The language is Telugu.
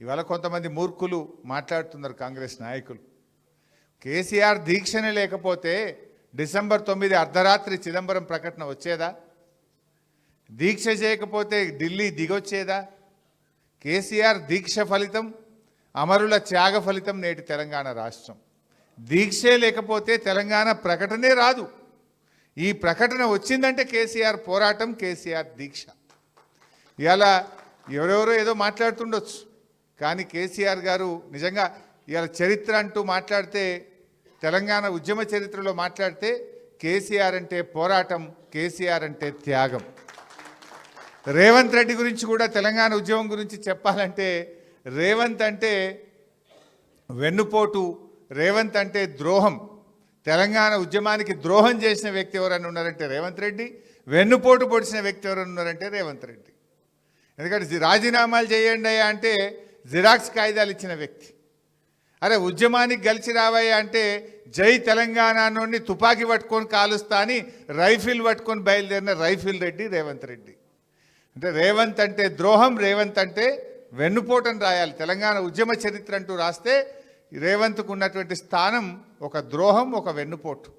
ఇవాళ కొంతమంది మూర్ఖులు మాట్లాడుతున్నారు కాంగ్రెస్ నాయకులు. కేసీఆర్ దీక్షనే లేకపోతే డిసెంబర్ 9 అర్ధరాత్రి చిదంబరం ప్రకటన వచ్చేదా? దీక్ష చేయకపోతే ఢిల్లీ దిగొచ్చేదా? కేసీఆర్ దీక్ష ఫలితం, అమరుల త్యాగ ఫలితం నేటి తెలంగాణ రాష్ట్రం. దీక్షే లేకపోతే తెలంగాణ ప్రకటనే రాదు. ఈ ప్రకటన వచ్చిందంటే కేసీఆర్ పోరాటం, కేసీఆర్ దీక్ష. ఇలా ఎవరెవరో ఏదో మాట్లాడుతుండొచ్చు, కానీ కేసీఆర్ గారు నిజంగా ఇవాళ చరిత్ర అంటూ మాట్లాడితే, తెలంగాణ ఉద్యమ చరిత్రలో మాట్లాడితే కేసీఆర్ అంటే పోరాటం, కేసీఆర్ అంటే త్యాగం. రేవంత్ రెడ్డి గురించి కూడా తెలంగాణ ఉద్యమం గురించి చెప్పాలంటే, రేవంత్ అంటే వెన్నుపోటు, రేవంత్ అంటే ద్రోహం. తెలంగాణ ఉద్యమానికి ద్రోహం చేసిన వ్యక్తి ఎవరైనా ఉన్నారంటే రేవంత్ రెడ్డి, వెన్నుపోటు పొడిచిన వ్యక్తి ఎవరైనా ఉన్నారంటే రేవంత్ రెడ్డి. ఎందుకంటే రాజీనామాలు చేయండి అయ్యా అంటే జిరాక్స్ కాగితాలు ఇచ్చిన వ్యక్తి. అరే ఉద్యమానికి గెలిచి రావయ్యా అంటే జై తెలంగాణ నుండి తుపాకీ పట్టుకొని కాలుస్తా అని రైఫిల్ పట్టుకొని బయలుదేరిన రైఫిల్ రెడ్డి రేవంత్ రెడ్డి. అంటే రేవంత్ అంటే ద్రోహం, రేవంత్ అంటే వెన్నుపోటని రాయాలి. తెలంగాణ ఉద్యమ చరిత్ర అంటూ రాస్తే రేవంత్కు ఉన్నటువంటి స్థానం ఒక ద్రోహం, ఒక వెన్నుపోటు.